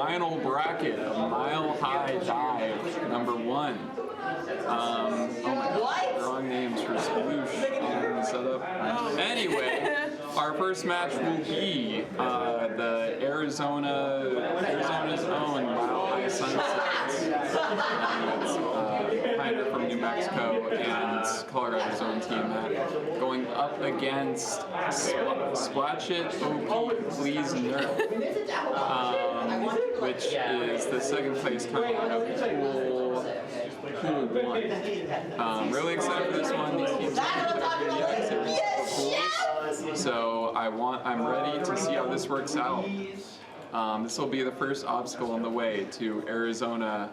final bracket of Mile High Dive number 1. Oh my God, wrong names for Sploosh on the setup. Anyway, our first match will be the Arizona's own Mile High Sunsets. It's Pioneer from New Mexico and Colorado's own team going up against Splatchet pls nerf, which is the second place coming out of Pool 1. Really excited for this one. These teams are cool. So I'm ready to see how this works out. This will be the first obstacle on the way to Arizona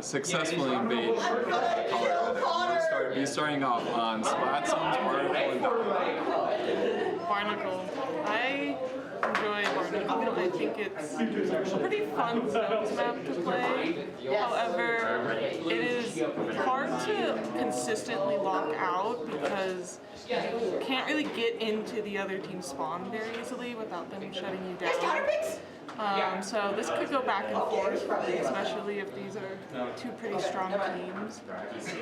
successfully invade Colorado. We'll be starting off on Splatzone's Barnacle and Barnacle. I enjoy Barnacle. I think it's a pretty fun zones map to play. However, it is hard to consistently lock out because you can't really get into the other team's spawn very easily without them shutting you down. So this could go back and forth, especially if these are two pretty strong teams.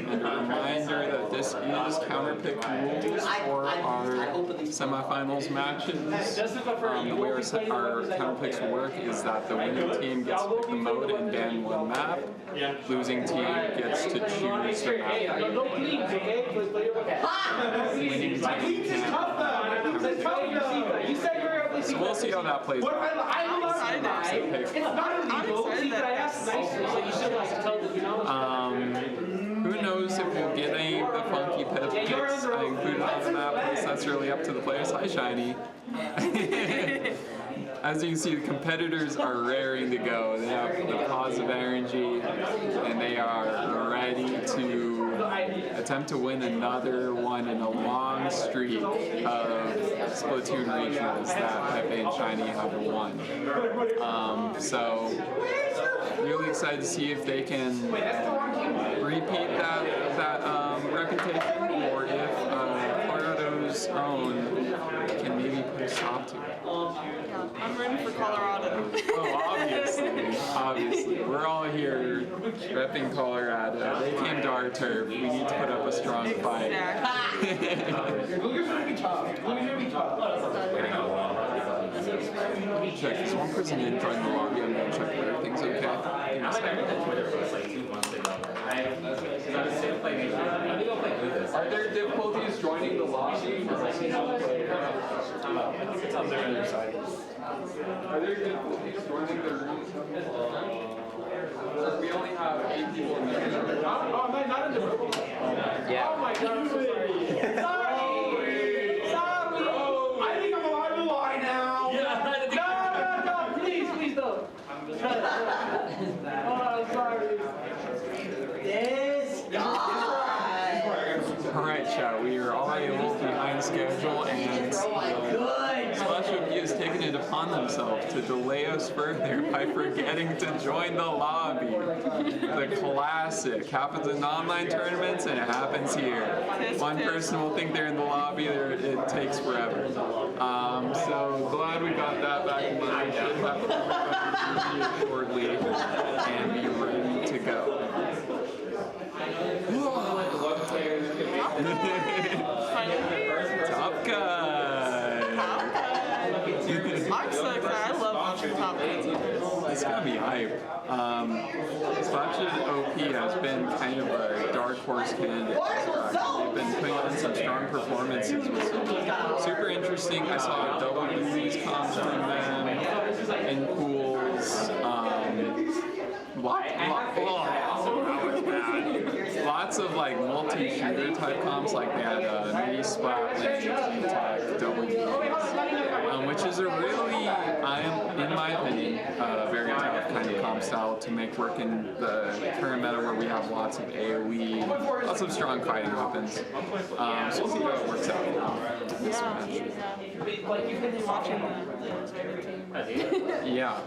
And a reminder that this is counterpick rules for our semifinals matches. The way our counterpicks work is that the winning team gets to pick the mode and ban one map. Losing team gets to choose the map. Winning team so we'll see how that plays out. Who knows if we'll get any of the funky picks I included on the map, because that's really up to the players. Hi, Shiny. As you can see, the competitors are raring to go. They have the positive energy, and they are ready to attempt to win another one in a long streak of Splatoon regionals that Pepe and Shiny have won. So, really excited to see if they can repeat that reputation, or if Colorado's own can maybe put a stop to it. I'm rooting for Colorado. Oh, obviously. We're all here repping Colorado. They came to our turf. We need to put up a strong fight. Check, is one person in join the lobby? I'm going to check whether everything's okay. Are there difficulties joining the lobby? It's on their other side. Are there difficulties joining the room? We only have 8 people in there. Not in the room. Yeah. Oh my God, I'm so sorry. Sorry! I think I'm allowed to lie now. No, please don't. Oh, I'm sorry. This guy. Alright, chat, we are all a little behind schedule, and Splatchet has taken it upon themselves to delay us further by forgetting to join the lobby. The classic happens in online tournaments, and it happens here. One person will think they're in the lobby, it takes forever. So glad we got that back in line. We should have to shortly and be ready to go. Top Cut! I'm so excited. I love watching Top Cut. It's gonna be hype. Splatchet OP has been kind of a dark horse candidate. They've been putting on some strong performances with some super interesting. I saw double B's come from them in pools. Lots of like multi-shooter type comps, like they had mini splat, attack, double B's, which is a really, in my opinion, very tough kind of comp style to make work in the current meta where we have lots of AoE, lots of strong fighting weapons. So we'll see how it works out this match. You've been watching the team. Yeah.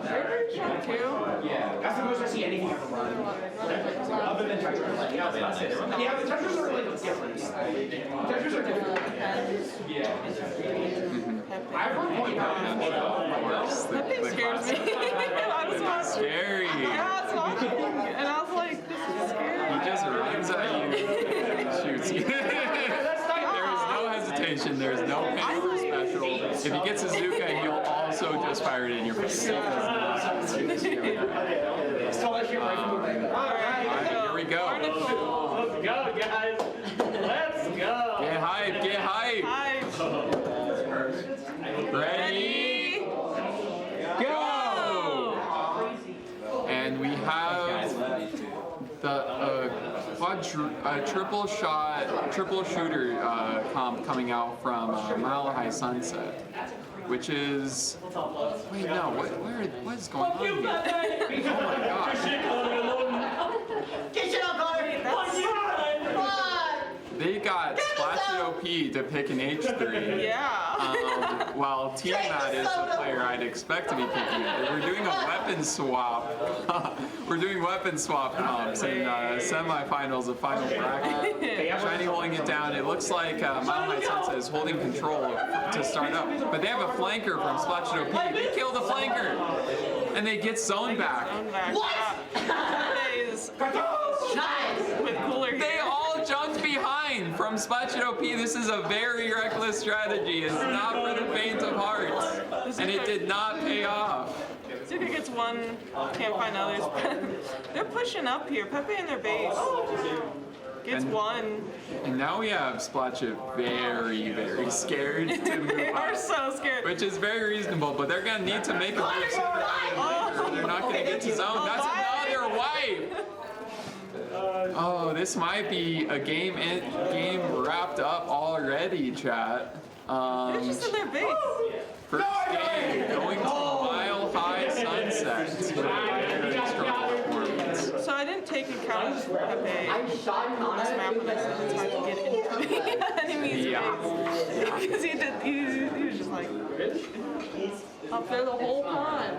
They're very strong too. Yeah, that's the most I see anything ever run. Other than Tetris. Yeah, that's it. Yeah, the Tetris are like different. Tetris are different. Heavy. Pepe. Of course. Pepe scares me. I was watching. Scary. Yeah, I was watching, and I was like, this is scary. He just runs at you and shoots you. There is no hesitation. There is no panic or special. If he gets a Zuka, he'll also just fire it in your face. Here we go. Let's go, guys. Let's go. Get hype. Get hype. Ready? Go! And we have the triple shooter comp coming out from Mile High Sunset, which is wait no what is going on here? Oh my gosh! Get shit on, Connor! They got Splatchet OP to pick an H3. Yeah. While T-Mat is the player I'd expect to be picking it. We're doing a weapon swap. We're doing weapon swap comps in semifinals of final bracket. Shiny holding it down. It looks like Mile High Sunset is holding control to start up. But they have a flanker from Splatchet OP. They kill the flanker! And they get zone back. What? With cooler They all jumped behind from Splatchet OP. This is a very reckless strategy. It's not for the faint of heart. And it did not pay off. Zuka gets one, can't find others. They're pushing up here. Pepe in their base. Gets one. And now we have Splatchet very, very scared to move They are up, so scared. which is very reasonable, but they're going to need to make a move. They're not going to get to zone. That's another wipe. Oh, this might be a game wrapped up already, chat. They're just in their base. First game going to Mile High Sunset. Very strong performance. So I didn't take account of Pepe on this map when I said it's hard to get into the enemy's base. Because he was just like up there the whole time.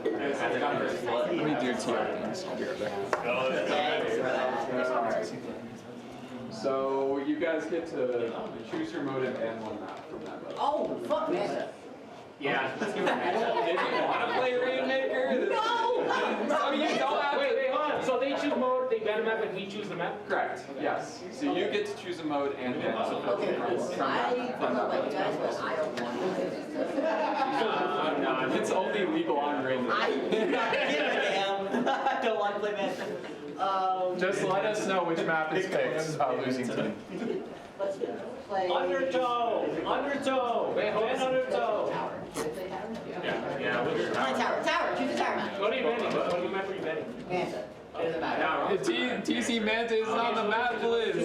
Let me do TR things. I'll be right back. So you guys get to choose your mode and ban one map from that mode. Oh, fuck, man. Yeah, let's give it a match. If you want to play Rainmaker, No! I mean, you don't have Wait, hold on. So they choose mode, they ban a map, and we choose the map? Correct. Yes. So you get to choose a mode and ban one Okay, cool. from I that don't know mode. about you guys, but I don't want to. It's only legal on Rainmaker. I give a damn. I don't want to play man. Just let us know which map is picked. Losing team. Let's play. Undertow! Wait, hold on. Undertow! Yeah. Play tower. Tower. Choose a tower map. What are you betting? What map are you betting? Manta. It doesn't matter. TC Manta is on the map list.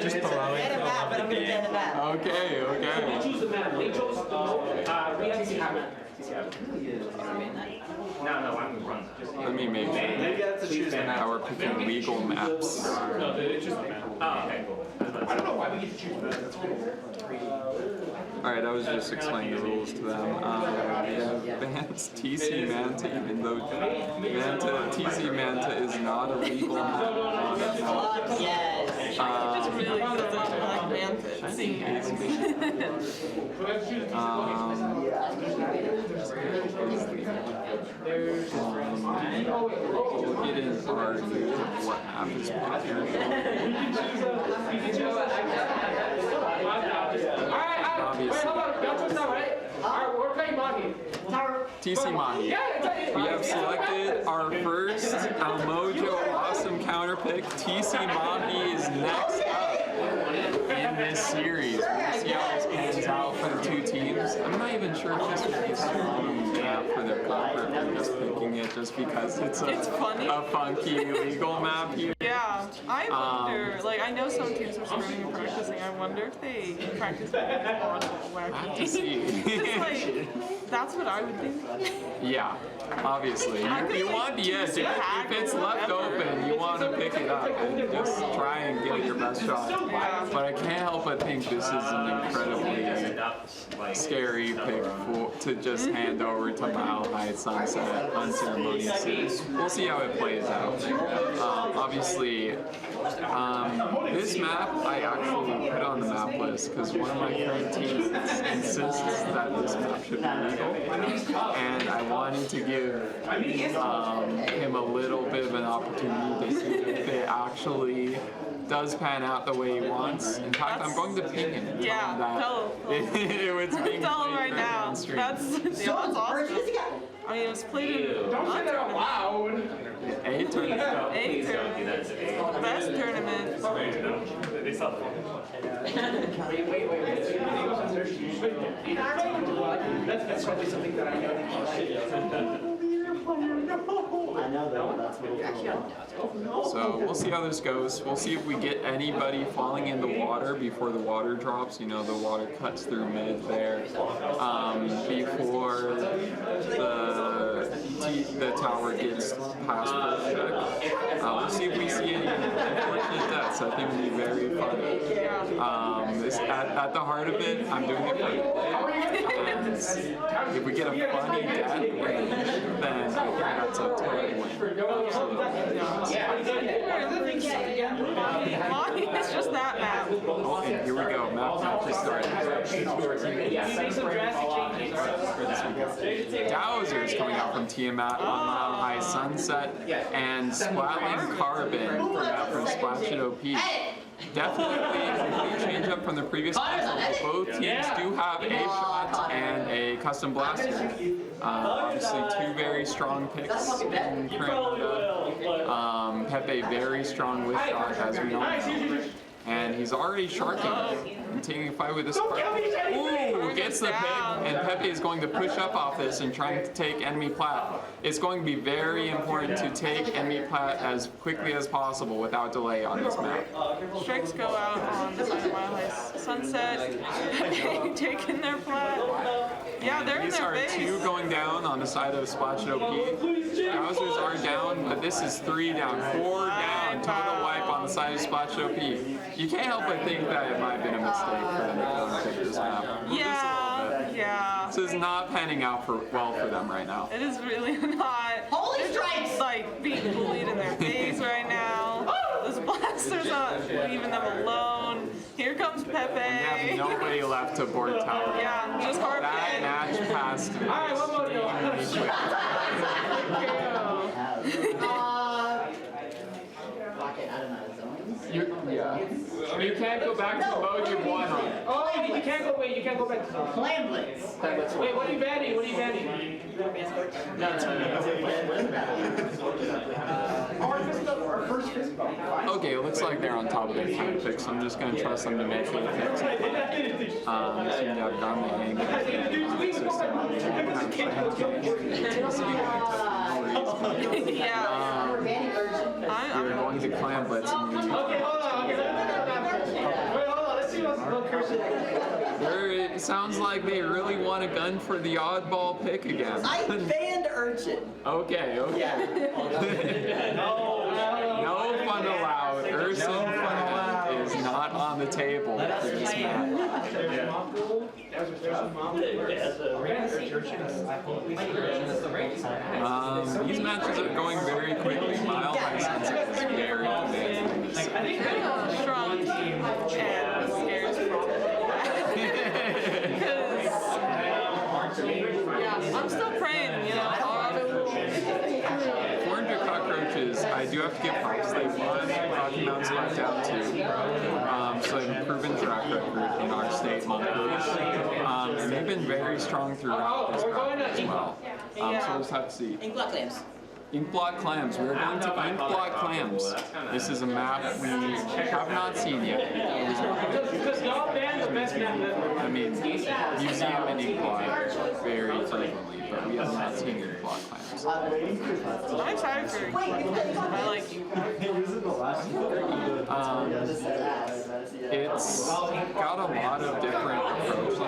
Just below it. Ban a map, but I'm gonna ban the map. Okay. They choose the map. They chose we have to see how map. No, I'm run. Let me make sure. How we're picking legal maps. No, they choose the map. Oh, okay, cool. I don't know why we get to choose the map. Alright, I was just explaining the rules to them. Yeah, bans TC Manta, even though TC Manta is not a legal map. Fuck yes. Just really doesn't like Manta. We'll get in our review of what map is picked here. Obviously. TC Mahi. We have selected our first Mojo Awesome counter pick. TC Mahi is next up in this series. We'll see how this pans out for the two teams. I'm not even sure if this would be a strong map for their comfort. I'm just picking it just because it's funny. a funky legal map here. Yeah, I wonder, like, I know some teams are screaming and practicing. I wonder if they practice on wacky. I have to see. Just like, that's what I would think. Yeah, obviously. You want the edge. If it's left open, you want to pick it up and just try and get your best shot. But I can't help but think this is an incredibly scary pick to just hand over to Mile High Sunset unceremoniously. We'll see how it plays out. Obviously, this map I actually put on the map list because one of my current teams insists that this map should be legal, and I wanted to give him a little bit of an opportunity to see if it actually does pan out the way he wants. In fact, I'm going to ping him and tell him that it was being tell him played right now. on stream. That's awesome. I mean, it was played in a tournament. A tournament. A tournament. The best tournament. That's probably something that I know. I know that. That's what So we'll see how this goes. We'll see if we get anybody falling in the water before the water drops. You know, the water cuts through mid there. Before the tower gets past first check. We'll see if we see any unfortunate deaths. I think it'll be very fun. At the heart of it, I'm doing it for you. If we get a funny death, then that's a total win. Monty is just that map. Oh, and here we go. Map just started. Dowser's coming out from Tiamat on Mile High Sunset, and Splatling Carbon from Splatchet OP. Definitely a complete change up from the previous console. Both teams do have a shot and a custom blaster. Obviously, two very strong picks in current meta. Pepe, very strong with shot, as we all know. And he's already sharking and taking a fight with this spark. Ooh, gets the pick, and Pepe is going to push up off this and trying to take enemy plat. It's going to be very important to take enemy plat as quickly as possible without delay on this map. Strikes go out on the side of Mile High Sunset. Taking their plat. Yeah, they're in These their are base. two going down on the side of Splatchet OP. Bowsers are down, but this is 3 down, 4 down. Total wipe on the side of Splatchet OP. You can't help but think that it might have been a mistake for them to take this map. Yeah. This is not panning out well for them right now. It is really not. Holy They're strikes! just, like, being bullied in their base right now. This blaster's not leaving them alone. Here comes Pepe. They have nobody left to board tower. Yeah, just hard That pick. match passed extremely quick. You can't go back to the mode you won on. Oh, you can't go. Wait, you can't go back. Clam Blitz. Wait, what are you banning? What are you banning? Our first fist bump. Okay, it looks like they're on top of their time picks, so I'm just going to trust them to make the picks. Seem to have gone the hang of the system. Yeah. We're going to clam blitz and Okay, hold on. Wait, hold on. Let's see what's it sounds like they really want a gun for the oddball pick again. I banned Urchin. Okay. No fun allowed. Urson fun is not on the table for this map. These matches are going very quickly. Mile High Sunset is very demanding. Strong team and scares yeah, I'm still praying, you know. 400 cockroaches, I do have to give props. They won Rocky Mountains back down too. So they have a proven track record in our state monthlies. And they've been very strong throughout this map as well. So we'll just have to see. Ink Block Clams. Inkblot Clams. We're going to Inkblot Clams. This is a map we have not seen yet. Because y'all banned the best map ever. I mean, you see them in Inkblot very frequently, but we have not seen Inkblot Clams. I'm excited for you. I like you. It's got a lot of different approaches.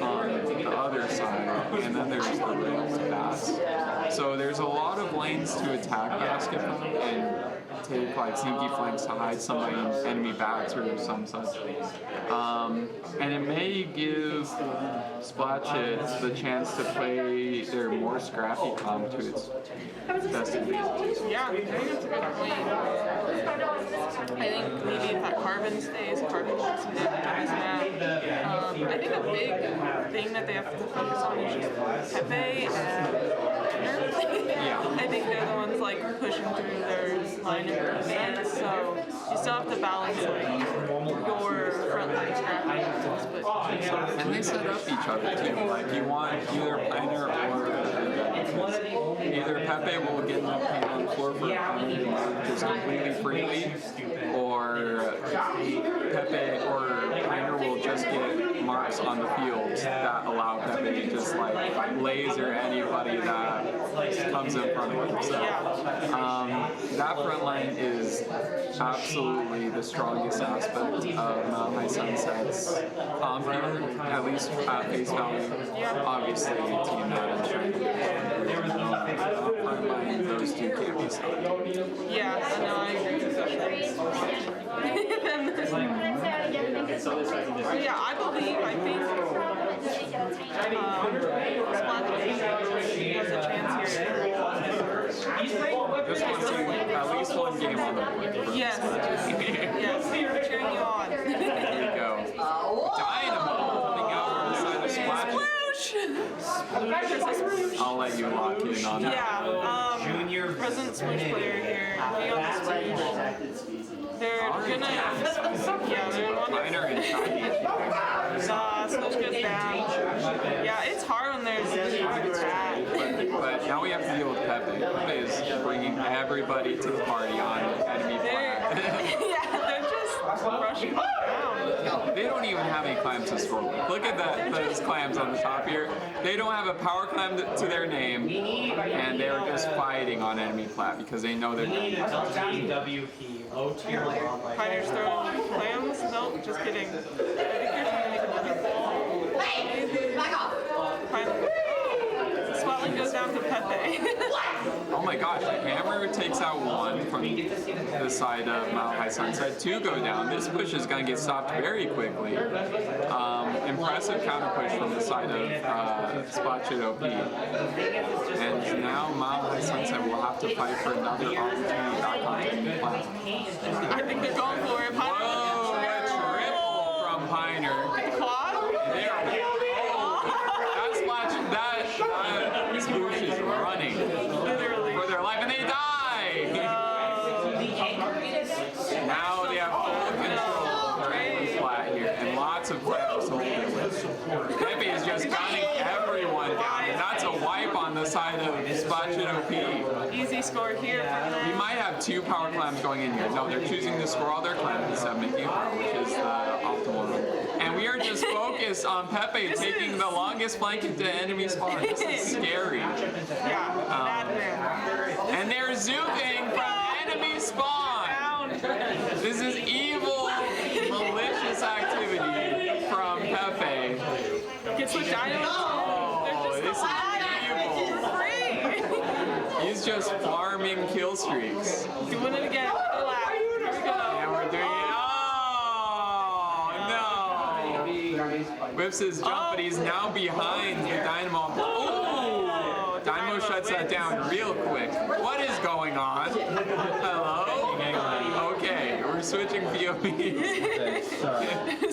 On the other side, and then there's the rail to pass. So there's a lot of lanes to attack basket from and take like sneaky flanks to hide somebody in enemy backs or some such. And it may give Splatchet the chance to play their more scrappy comp to its best advantage. Yeah, I think that's a good point. I think maybe if that Carbon stays, Carbon gets some damage on his map. I think a big thing that they have to focus on is just Pepe and Nerf. Yeah. I think they're the ones like pushing through their line of defense, so you still have to balance like your front line scrappy. And they set up each other too. Like you want either Piner or either Pepe will get in the paint on the floor for just completely freely, or Pepe or Piner will just get marks on the field that allow Pepe to just like laser anybody that comes in front of him. So that front line is absolutely the strongest aspect of Mount High Sunset's comp here, at least at face value. Obviously, a team that is trying to front line, those two can't be stopped. Yeah, no, I agree with that. Yeah, I think Splatchet has a chance here. Just want to see at least one game on the board. Yes, yes, we're cheering you on. There you go. Dynamo coming out from the side of Splatchet. I'll let you lock in on that. Yeah, present Sploosh player here. We got the Sploosh. They're gonna, they're one Piner and Shiny. Sploosh goes down. Yeah, it's hard when there's attack. But now we have to deal with Pepe. Pepe is bringing everybody to the party on enemy flag. Yeah, they're just rushing down. They don't even have any clams to score with. Look at those clams on the top here. They don't have a power clam to their name, and they're just fighting on enemy plat because they know they're Piner's throwing clams? No, just kidding. I think they're trying to make another ball. Back off! Spotlight goes down to Pepe. Oh my gosh, Hammer takes out one from the side of Mount High Sunset. Two go down. This push is going to get stopped very quickly. Impressive counter push from the side of Splatchet OP. And now Mount High Sunset will have to fight for another opportunity back on enemy plat. I think they're going for it. Piner. Whoa, a triple from Piner. Quad? There. That Splatchet, that Sploosh is running Literally. for their life, and they die! Now they have full control of their enemy flat here, and lots of claps to hold it with. Pepe is just gunning everyone down, and that's a wipe on the side of Splatchet OP. Easy score here for them. We might have two power clams going in here. No, they're choosing to score all their clams instead of making a power, which is the optimal run. And we are just focused on Pepe taking the longest flank into enemy spawn. This is scary. Yeah, bad man. And they're zooming from enemy spawn. This is evil, malicious activity from Pepe. Gets the dino. Oh, this is evil. He's just farming kill streaks. Doing it again. Relax. Here we go. And we're doing it. Oh, no. Whips his jump, but he's now behind the Dynamo. Oh, Dynamo shuts that down real quick. What is going on? Hello? Okay, we're switching POVs.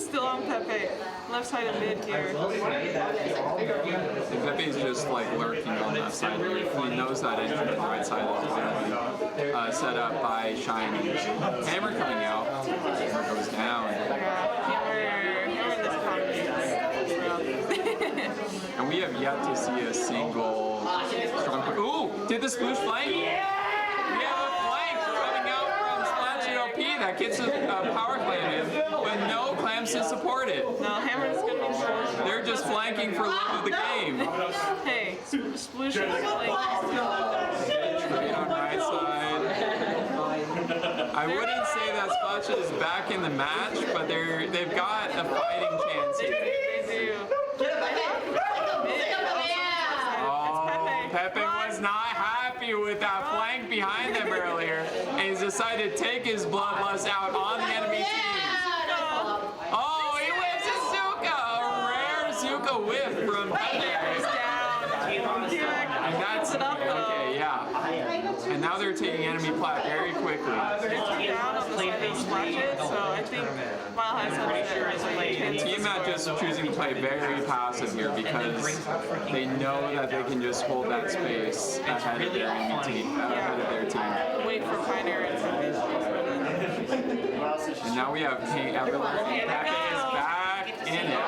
Still on Pepe. Left side of mid here. And Pepe's just like lurking on that side here. He knows that engine on the right side is going to be set up by Shiny. Hammer coming out. Hammer goes down. And we have yet to see a single strong push. Ooh! Did the Sploosh flank? We have a flank coming out from Splatchet OP that gets a power clam in, but no clams to support it. No, Hammer's gonna be the They're just flanking for love of the game. Hey, Sploosh is like... Trade on right side. I wouldn't say that Splatchet is back in the match, but they've got a fighting chance here. They do. Oh, Pepe was not happy with that flank behind them earlier, and he's decided to take his bloodlust out on the enemy team. Oh, he whips a Zuka! A rare Zuka whip from Pepe. And that's okay, yeah. And now they're taking enemy plat very quickly. They're down on the side of Splatchet, so I think Mile High Sunset Team Matt just choosing to play very passive here because they know that they can just hold that space ahead of their team. Wait for Pioneer and And now we have Paint Everywhere. Pepe is back in it.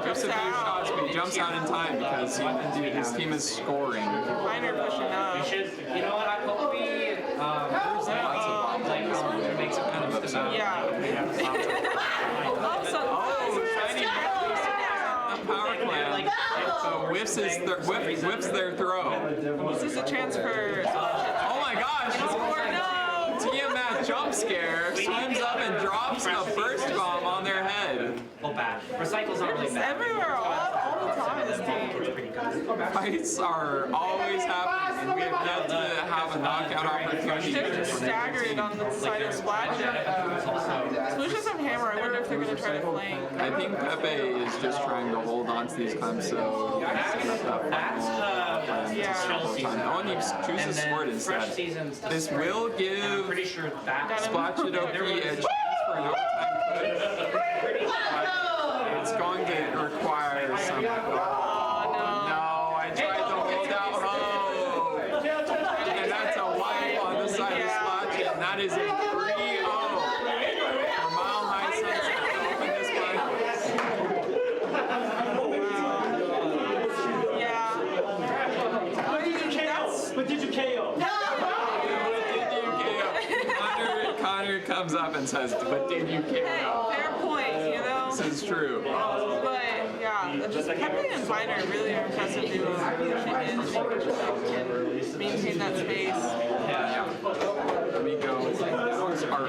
Just a few shots, but he jumps out in time because his team is scoring. Pioneer pushing up. You know what? I hope we. There's lots of bombs on this one. It makes it kind of upset. Yeah. The power plant. So whips their throw. This is a chance for. Oh my gosh! No! Tiamat jump scare, swims up and drops a burst bomb on their head. Oh, bad. Recycles aren't really It's bad. everywhere, all the time. This team. Fights are always happening, and we have yet to have a knockout opportunity. They're just staggered on the side of Splatchet. Splashers have hammer. I wonder if they're going to try to flank. I think Pepe is just trying to hold on to these climbs so oh, and he chooses sword instead. This will give Splatchet OP a chance for an overtime push. It's going to require some. No, I tried to hold out hope. And that's a wipe on the side of Splatchet, and that is a 3-0 for Mile High Sunset to open this finals. Yeah. But did you KO? Connor comes up and says, but did you KO? Fair point, you know? This is true. But yeah, just Pepe and Viner really are impressive duo. Maintain that space. Let me go. Our